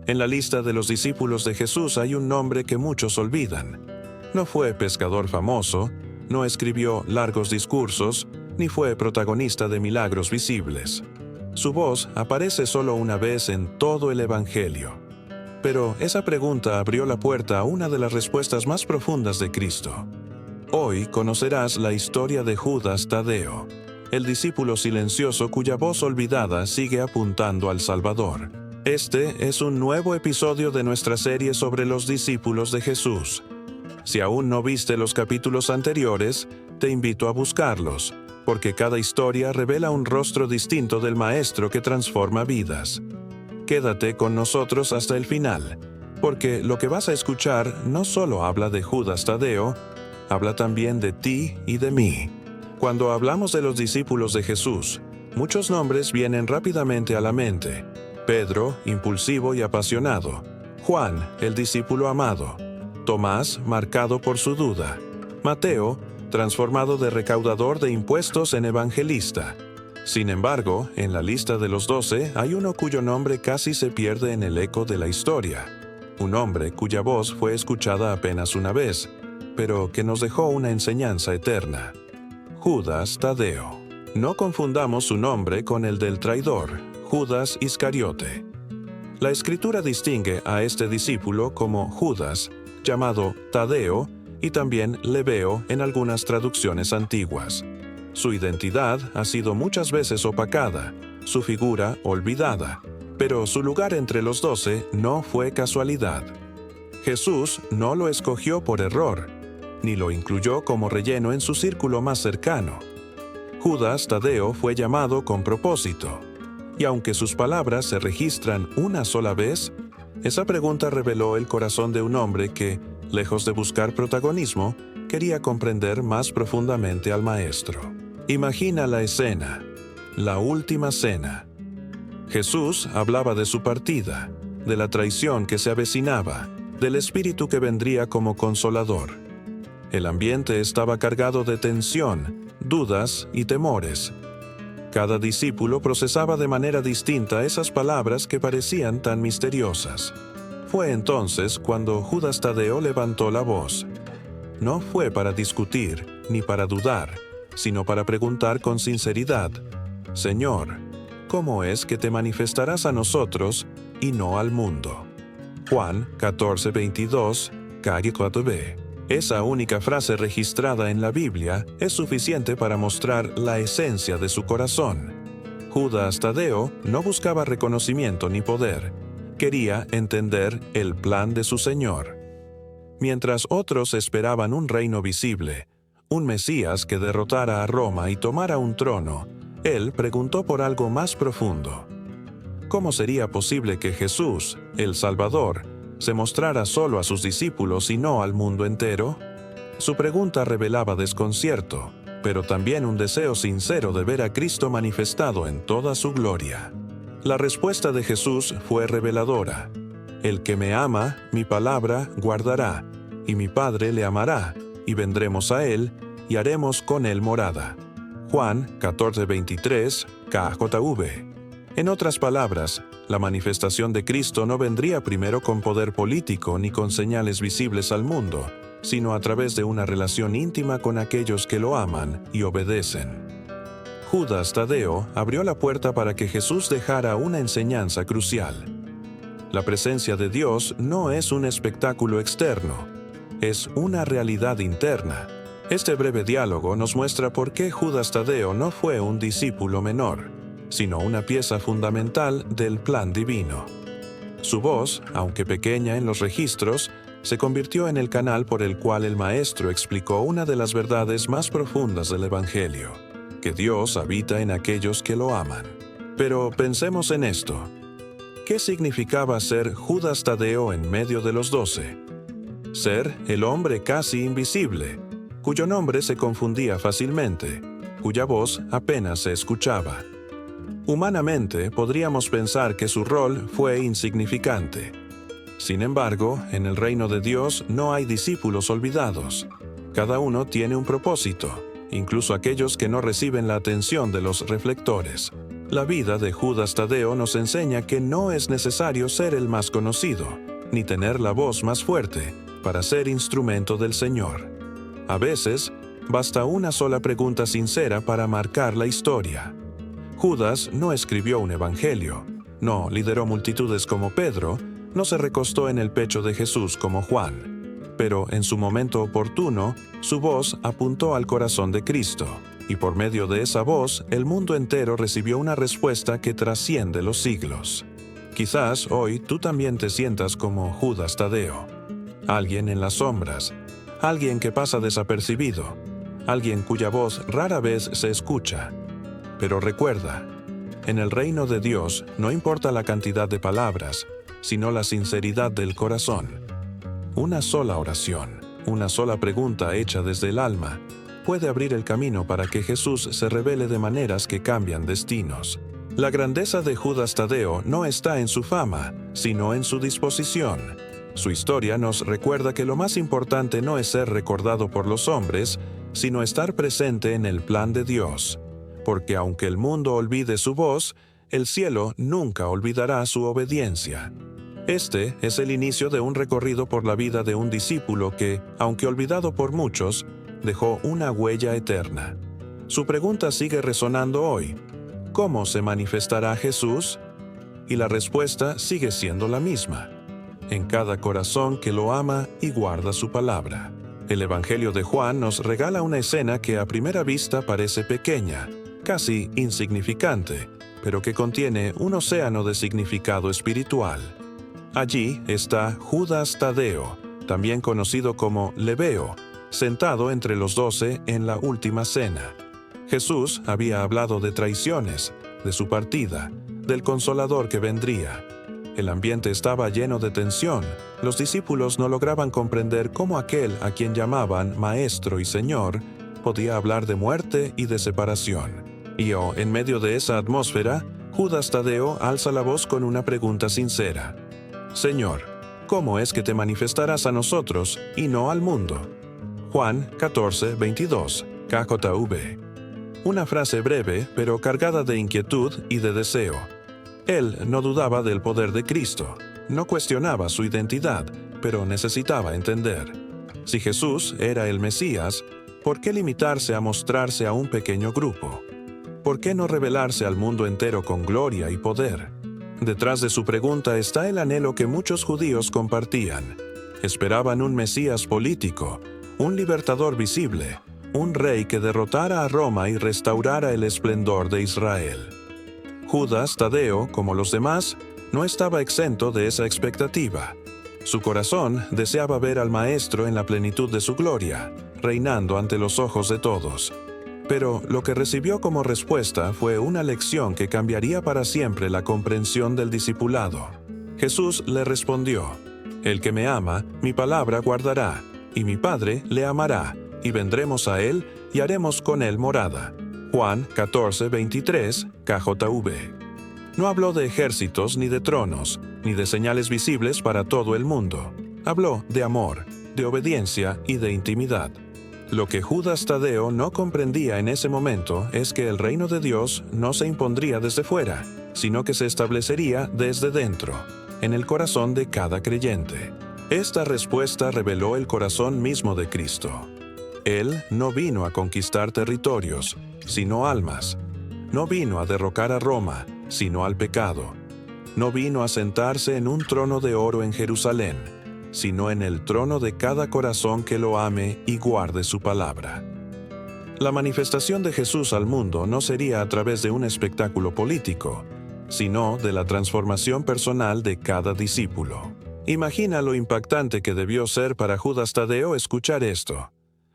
En la lista de los discípulos de Jesús hay un nombre que muchos olvidan. No fue pescador famoso, no escribió largos discursos, ni fue protagonista de milagros visibles. Su voz aparece solo una vez en todo el Evangelio. Pero esa pregunta abrió la puerta a una de las respuestas más profundas de Cristo. Hoy conocerás la historia de Judas Tadeo, el discípulo silencioso cuya voz olvidada sigue apuntando al Salvador. Este es un nuevo episodio de nuestra serie sobre los discípulos de Jesús. Si aún no viste los capítulos anteriores, te invito a buscarlos, porque cada historia revela un rostro distinto del Maestro que transforma vidas. Quédate con nosotros hasta el final, porque lo que vas a escuchar no solo habla de Judas Tadeo, habla también de ti y de mí. Cuando hablamos de los discípulos de Jesús, muchos nombres vienen rápidamente a la mente. Pedro, impulsivo y apasionado. Juan, el discípulo amado. Tomás, marcado por su duda. Mateo, transformado de recaudador de impuestos en evangelista. Sin embargo, en la lista de los 12 hay uno cuyo nombre casi se pierde en el eco de la historia. Un hombre cuya voz fue escuchada apenas una vez, pero que nos dejó una enseñanza eterna. Judas Tadeo. No confundamos su nombre con el del traidor, Judas Iscariote. La Escritura distingue a este discípulo como Judas, llamado Tadeo, y también Lebeo en algunas traducciones antiguas. Su identidad ha sido muchas veces opacada, su figura olvidada, pero su lugar entre los 12 no fue casualidad. Jesús no lo escogió por error, ni lo incluyó como relleno en su círculo más cercano. Judas Tadeo fue llamado con propósito, y aunque sus palabras se registran una sola vez, esa pregunta reveló el corazón de un hombre que, lejos de buscar protagonismo, quería comprender más profundamente al Maestro. Imagina la escena, la última cena. Jesús hablaba de su partida, de la traición que se avecinaba, del Espíritu que vendría como consolador. El ambiente estaba cargado de tensión, dudas y temores. Cada discípulo procesaba de manera distinta esas palabras que parecían tan misteriosas. Fue entonces cuando Judas Tadeo levantó la voz. No fue para discutir ni para dudar, sino para preguntar con sinceridad: Señor, ¿cómo es que te manifestarás a nosotros y no al mundo? Juan 14:22, KJV. Esa única frase registrada en la Biblia es suficiente para mostrar la esencia de su corazón. Judas Tadeo no buscaba reconocimiento ni poder, quería entender el plan de su Señor. Mientras otros esperaban un reino visible, un Mesías que derrotara a Roma y tomara un trono, él preguntó por algo más profundo. ¿Cómo sería posible que Jesús, el Salvador, se mostrara solo a sus discípulos y no al mundo entero? Su pregunta revelaba desconcierto, pero también un deseo sincero de ver a Cristo manifestado en toda su gloria. La respuesta de Jesús fue reveladora. El que me ama, mi palabra guardará, y mi Padre le amará, y vendremos a él, y haremos con él morada. Juan 14:23, KJV. En otras palabras, la manifestación de Cristo no vendría primero con poder político ni con señales visibles al mundo, sino a través de una relación íntima con aquellos que lo aman y obedecen. Judas Tadeo abrió la puerta para que Jesús dejara una enseñanza crucial. La presencia de Dios no es un espectáculo externo, es una realidad interna. Este breve diálogo nos muestra por qué Judas Tadeo no fue un discípulo menor, sino una pieza fundamental del plan divino. Su voz, aunque pequeña en los registros, se convirtió en el canal por el cual el Maestro explicó una de las verdades más profundas del Evangelio, que Dios habita en aquellos que lo aman. Pero pensemos en esto. ¿Qué significaba ser Judas Tadeo en medio de los 12? Ser el hombre casi invisible, cuyo nombre se confundía fácilmente, cuya voz apenas se escuchaba. Humanamente, podríamos pensar que su rol fue insignificante. Sin embargo, en el reino de Dios no hay discípulos olvidados. Cada uno tiene un propósito, incluso aquellos que no reciben la atención de los reflectores. La vida de Judas Tadeo nos enseña que no es necesario ser el más conocido, ni tener la voz más fuerte, para ser instrumento del Señor. A veces, basta una sola pregunta sincera para marcar la historia. Judas no escribió un evangelio, no lideró multitudes como Pedro, no se recostó en el pecho de Jesús como Juan, pero en su momento oportuno, su voz apuntó al corazón de Cristo, y por medio de esa voz, el mundo entero recibió una respuesta que trasciende los siglos. Quizás hoy tú también te sientas como Judas Tadeo, alguien en las sombras, alguien que pasa desapercibido, alguien cuya voz rara vez se escucha. Pero recuerda, en el reino de Dios no importa la cantidad de palabras, sino la sinceridad del corazón. Una sola oración, una sola pregunta hecha desde el alma, puede abrir el camino para que Jesús se revele de maneras que cambian destinos. La grandeza de Judas Tadeo no está en su fama, sino en su disposición. Su historia nos recuerda que lo más importante no es ser recordado por los hombres, sino estar presente en el plan de Dios. Porque aunque el mundo olvide su voz, el cielo nunca olvidará su obediencia. Este es el inicio de un recorrido por la vida de un discípulo que, aunque olvidado por muchos, dejó una huella eterna. Su pregunta sigue resonando hoy: ¿cómo se manifestará Jesús? Y la respuesta sigue siendo la misma: en cada corazón que lo ama y guarda su palabra. El Evangelio de Juan nos regala una escena que a primera vista parece pequeña, casi insignificante, pero que contiene un océano de significado espiritual. Allí está Judas Tadeo, también conocido como Lebeo, sentado entre los 12 en la última cena. Jesús había hablado de traiciones, de su partida, del Consolador que vendría. El ambiente estaba lleno de tensión. Los discípulos no lograban comprender cómo aquel a quien llamaban Maestro y Señor podía hablar de muerte y de separación. Y en medio de esa atmósfera, Judas Tadeo alza la voz con una pregunta sincera: Señor, ¿cómo es que te manifestarás a nosotros y no al mundo? Juan 14:22, KJV. Una frase breve, pero cargada de inquietud y de deseo. Él no dudaba del poder de Cristo, no cuestionaba su identidad, pero necesitaba entender. Si Jesús era el Mesías, ¿por qué limitarse a mostrarse a un pequeño grupo? ¿Por qué no revelarse al mundo entero con gloria y poder? Detrás de su pregunta está el anhelo que muchos judíos compartían. Esperaban un Mesías político, un libertador visible, un rey que derrotara a Roma y restaurara el esplendor de Israel. Judas Tadeo, como los demás, no estaba exento de esa expectativa. Su corazón deseaba ver al Maestro en la plenitud de su gloria, reinando ante los ojos de todos. Pero lo que recibió como respuesta fue una lección que cambiaría para siempre la comprensión del discipulado. Jesús le respondió: El que me ama, mi palabra guardará, y mi Padre le amará, y vendremos a él y haremos con él morada. Juan 14:23, KJV. No habló de ejércitos ni de tronos, ni de señales visibles para todo el mundo. Habló de amor, de obediencia y de intimidad. Lo que Judas Tadeo no comprendía en ese momento es que el reino de Dios no se impondría desde fuera, sino que se establecería desde dentro, en el corazón de cada creyente. Esta respuesta reveló el corazón mismo de Cristo. Él no vino a conquistar territorios, sino almas. No vino a derrocar a Roma, sino al pecado. No vino a sentarse en un trono de oro en Jerusalén, sino en el trono de cada corazón que lo ame y guarde su palabra. La manifestación de Jesús al mundo no sería a través de un espectáculo político, sino de la transformación personal de cada discípulo. Imagina lo impactante que debió ser para Judas Tadeo escuchar esto.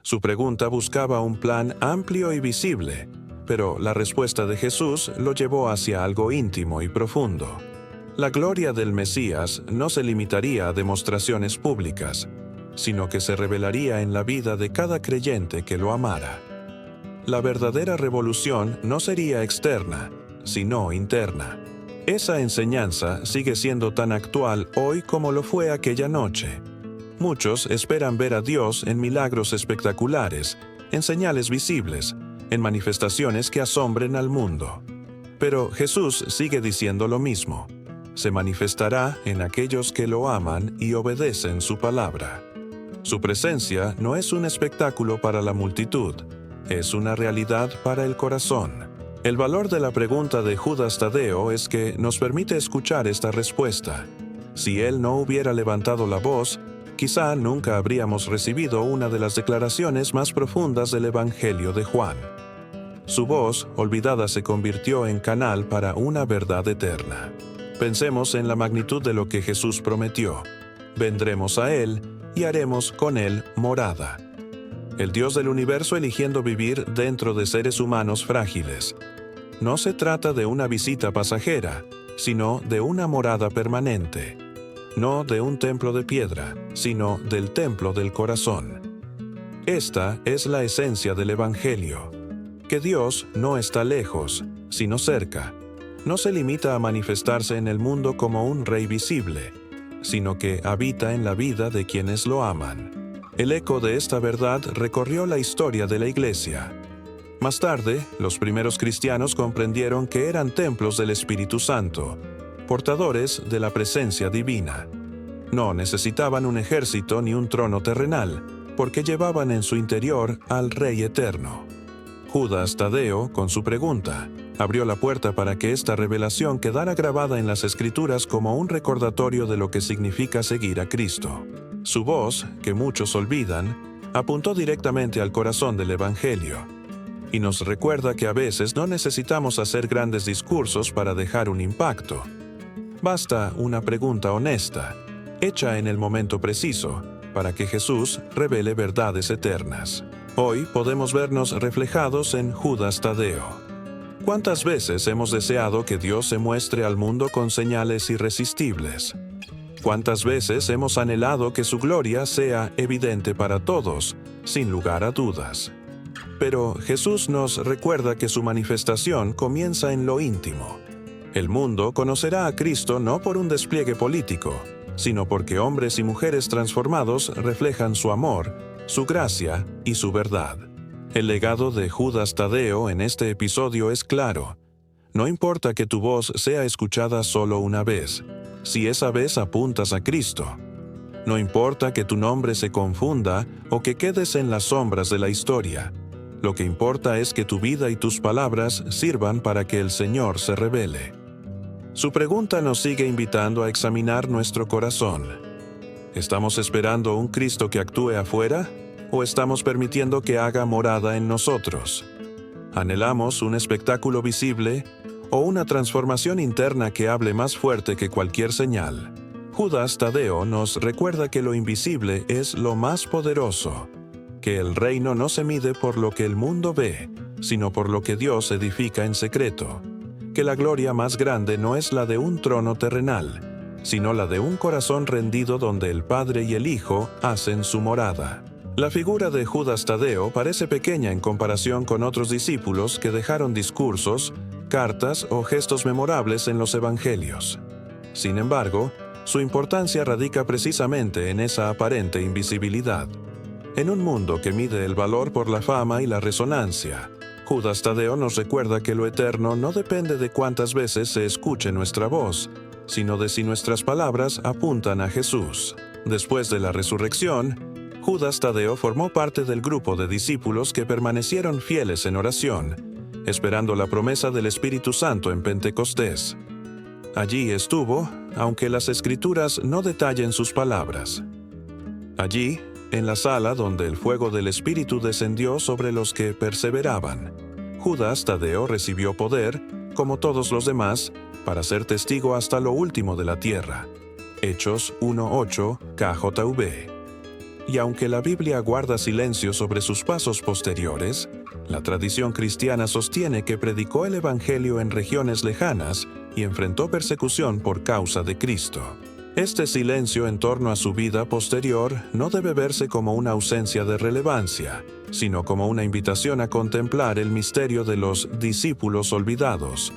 Su pregunta buscaba un plan amplio y visible, pero la respuesta de Jesús lo llevó hacia algo íntimo y profundo. La gloria del Mesías no se limitaría a demostraciones públicas, sino que se revelaría en la vida de cada creyente que lo amara. La verdadera revolución no sería externa, sino interna. Esa enseñanza sigue siendo tan actual hoy como lo fue aquella noche. Muchos esperan ver a Dios en milagros espectaculares, en señales visibles, en manifestaciones que asombren al mundo. Pero Jesús sigue diciendo lo mismo. Se manifestará en aquellos que lo aman y obedecen su palabra. Su presencia no es un espectáculo para la multitud, es una realidad para el corazón. El valor de la pregunta de Judas Tadeo es que nos permite escuchar esta respuesta. Si él no hubiera levantado la voz, quizá nunca habríamos recibido una de las declaraciones más profundas del Evangelio de Juan. Su voz, olvidada, se convirtió en canal para una verdad eterna. Pensemos en la magnitud de lo que Jesús prometió. Vendremos a Él y haremos con Él morada. El Dios del universo eligiendo vivir dentro de seres humanos frágiles. No se trata de una visita pasajera, sino de una morada permanente. No de un templo de piedra, sino del templo del corazón. Esta es la esencia del Evangelio. Que Dios no está lejos, sino cerca. No se limita a manifestarse en el mundo como un rey visible, sino que habita en la vida de quienes lo aman. El eco de esta verdad recorrió la historia de la Iglesia. Más tarde, los primeros cristianos comprendieron que eran templos del Espíritu Santo, portadores de la presencia divina. No necesitaban un ejército ni un trono terrenal, porque llevaban en su interior al Rey Eterno. Judas Tadeo, con su pregunta, abrió la puerta para que esta revelación quedara grabada en las Escrituras como un recordatorio de lo que significa seguir a Cristo. Su voz, que muchos olvidan, apuntó directamente al corazón del Evangelio, y nos recuerda que a veces no necesitamos hacer grandes discursos para dejar un impacto. Basta una pregunta honesta, hecha en el momento preciso, para que Jesús revele verdades eternas. Hoy podemos vernos reflejados en Judas Tadeo. ¿Cuántas veces hemos deseado que Dios se muestre al mundo con señales irresistibles? ¿Cuántas veces hemos anhelado que su gloria sea evidente para todos, sin lugar a dudas? Pero Jesús nos recuerda que su manifestación comienza en lo íntimo. El mundo conocerá a Cristo no por un despliegue político, sino porque hombres y mujeres transformados reflejan su amor, su gracia y su verdad. El legado de Judas Tadeo en este episodio es claro. No importa que tu voz sea escuchada solo una vez, si esa vez apuntas a Cristo. No importa que tu nombre se confunda o que quedes en las sombras de la historia. Lo que importa es que tu vida y tus palabras sirvan para que el Señor se revele. Su pregunta nos sigue invitando a examinar nuestro corazón. ¿Estamos esperando un Cristo que actúe afuera? ¿O estamos permitiendo que haga morada en nosotros? ¿Anhelamos un espectáculo visible o una transformación interna que hable más fuerte que cualquier señal? Judas Tadeo nos recuerda que lo invisible es lo más poderoso, que el reino no se mide por lo que el mundo ve, sino por lo que Dios edifica en secreto, que la gloria más grande no es la de un trono terrenal, sino la de un corazón rendido donde el Padre y el Hijo hacen su morada. La figura de Judas Tadeo parece pequeña en comparación con otros discípulos que dejaron discursos, cartas o gestos memorables en los evangelios. Sin embargo, su importancia radica precisamente en esa aparente invisibilidad. En un mundo que mide el valor por la fama y la resonancia, Judas Tadeo nos recuerda que lo eterno no depende de cuántas veces se escuche nuestra voz, sino de si nuestras palabras apuntan a Jesús. Después de la resurrección, Judas Tadeo formó parte del grupo de discípulos que permanecieron fieles en oración, esperando la promesa del Espíritu Santo en Pentecostés. Allí estuvo, aunque las Escrituras no detallen sus palabras. Allí, en la sala donde el fuego del Espíritu descendió sobre los que perseveraban, Judas Tadeo recibió poder, como todos los demás, para ser testigo hasta lo último de la tierra. Hechos 1:8 KJV. Y aunque la Biblia guarda silencio sobre sus pasos posteriores, la tradición cristiana sostiene que predicó el Evangelio en regiones lejanas y enfrentó persecución por causa de Cristo. Este silencio en torno a su vida posterior no debe verse como una ausencia de relevancia, sino como una invitación a contemplar el misterio de los discípulos olvidados,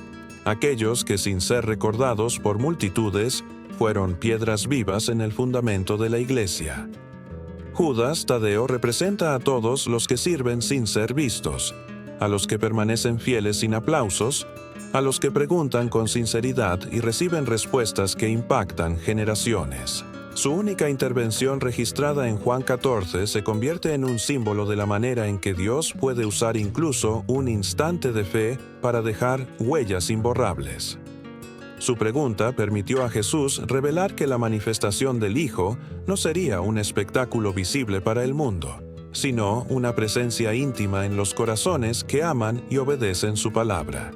aquellos que sin ser recordados por multitudes, fueron piedras vivas en el fundamento de la Iglesia. Judas Tadeo representa a todos los que sirven sin ser vistos, a los que permanecen fieles sin aplausos, a los que preguntan con sinceridad y reciben respuestas que impactan generaciones. Su única intervención registrada en Juan 14 se convierte en un símbolo de la manera en que Dios puede usar incluso un instante de fe para dejar huellas imborrables. Su pregunta permitió a Jesús revelar que la manifestación del Hijo no sería un espectáculo visible para el mundo, sino una presencia íntima en los corazones que aman y obedecen su palabra.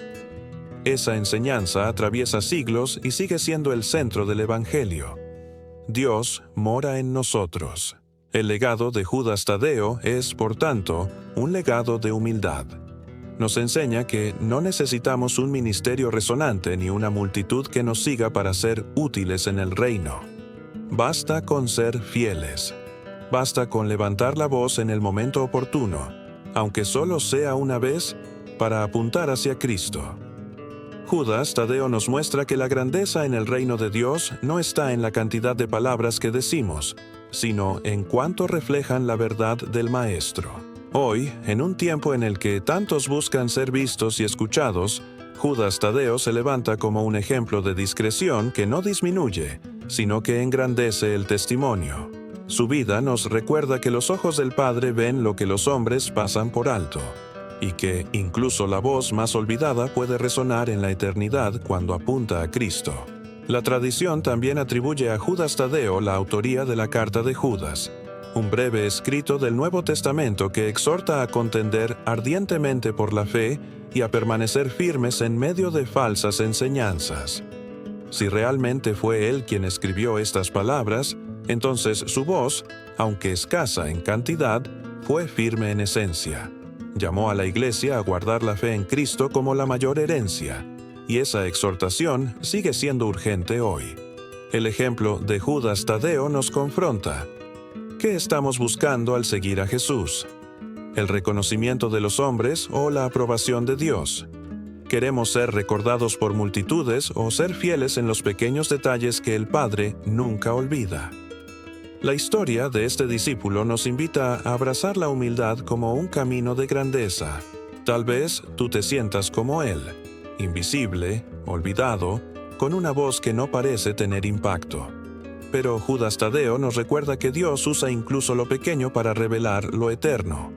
Esa enseñanza atraviesa siglos y sigue siendo el centro del Evangelio. Dios mora en nosotros. El legado de Judas Tadeo es, por tanto, un legado de humildad. Nos enseña que no necesitamos un ministerio resonante ni una multitud que nos siga para ser útiles en el reino. Basta con ser fieles. Basta con levantar la voz en el momento oportuno, aunque solo sea una vez, para apuntar hacia Cristo. Judas Tadeo nos muestra que la grandeza en el reino de Dios no está en la cantidad de palabras que decimos, sino en cuánto reflejan la verdad del Maestro. Hoy, en un tiempo en el que tantos buscan ser vistos y escuchados, Judas Tadeo se levanta como un ejemplo de discreción que no disminuye, sino que engrandece el testimonio. Su vida nos recuerda que los ojos del Padre ven lo que los hombres pasan por alto, y que incluso la voz más olvidada puede resonar en la eternidad cuando apunta a Cristo. La tradición también atribuye a Judas Tadeo la autoría de la Carta de Judas, un breve escrito del Nuevo Testamento que exhorta a contender ardientemente por la fe y a permanecer firmes en medio de falsas enseñanzas. Si realmente fue él quien escribió estas palabras, entonces su voz, aunque escasa en cantidad, fue firme en esencia. Llamó a la Iglesia a guardar la fe en Cristo como la mayor herencia, y esa exhortación sigue siendo urgente hoy. El ejemplo de Judas Tadeo nos confronta. ¿Qué estamos buscando al seguir a Jesús? ¿El reconocimiento de los hombres o la aprobación de Dios? ¿Queremos ser recordados por multitudes o ser fieles en los pequeños detalles que el Padre nunca olvida? La historia de este discípulo nos invita a abrazar la humildad como un camino de grandeza. Tal vez tú te sientas como él, invisible, olvidado, con una voz que no parece tener impacto. Pero Judas Tadeo nos recuerda que Dios usa incluso lo pequeño para revelar lo eterno.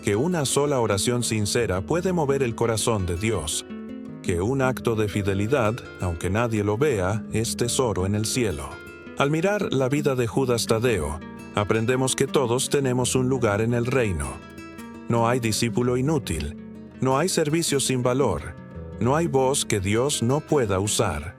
Que una sola oración sincera puede mover el corazón de Dios. Que un acto de fidelidad, aunque nadie lo vea, es tesoro en el cielo. Al mirar la vida de Judas Tadeo, aprendemos que todos tenemos un lugar en el reino. No hay discípulo inútil, no hay servicio sin valor, no hay voz que Dios no pueda usar.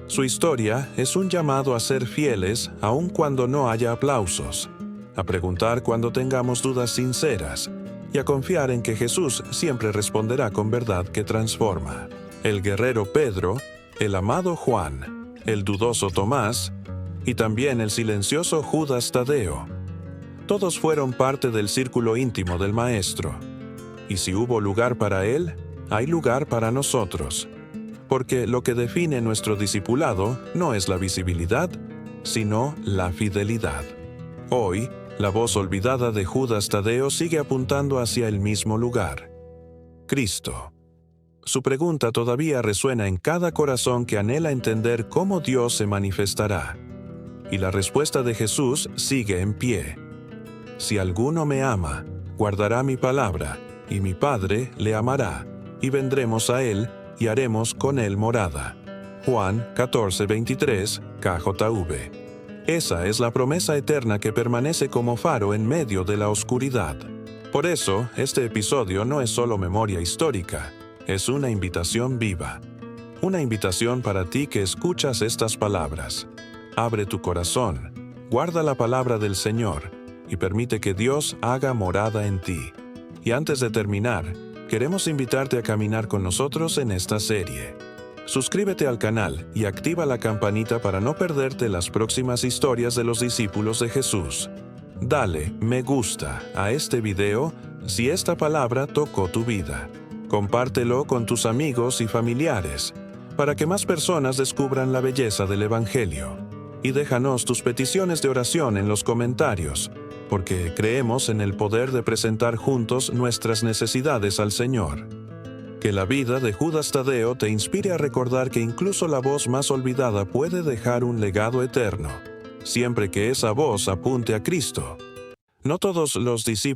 Su historia es un llamado a ser fieles aun cuando no haya aplausos, a preguntar cuando tengamos dudas sinceras y a confiar en que Jesús siempre responderá con verdad que transforma. El guerrero Pedro, el amado Juan, el dudoso Tomás, y también el silencioso Judas Tadeo. Todos fueron parte del círculo íntimo del Maestro. Y si hubo lugar para él, hay lugar para nosotros. Porque lo que define nuestro discipulado no es la visibilidad, sino la fidelidad. Hoy, la voz olvidada de Judas Tadeo sigue apuntando hacia el mismo lugar: Cristo. Su pregunta todavía resuena en cada corazón que anhela entender cómo Dios se manifestará. Y la respuesta de Jesús sigue en pie. Si alguno me ama, guardará mi palabra, y mi Padre le amará, y vendremos a él, y haremos con él morada. Juan 14:23, KJV. Esa es la promesa eterna que permanece como faro en medio de la oscuridad. Por eso, este episodio no es solo memoria histórica, es una invitación viva. Una invitación para ti que escuchas estas palabras. Abre tu corazón, guarda la palabra del Señor y permite que Dios haga morada en ti. Y antes de terminar, queremos invitarte a caminar con nosotros en esta serie. Suscríbete al canal y activa la campanita para no perderte las próximas historias de los discípulos de Jesús. Dale me gusta a este video si esta palabra tocó tu vida. Compártelo con tus amigos y familiares para que más personas descubran la belleza del Evangelio. Y déjanos tus peticiones de oración en los comentarios, porque creemos en el poder de presentar juntos nuestras necesidades al Señor. Que la vida de Judas Tadeo te inspire a recordar que incluso la voz más olvidada puede dejar un legado eterno, siempre que esa voz apunte a Cristo. No todos los discípulos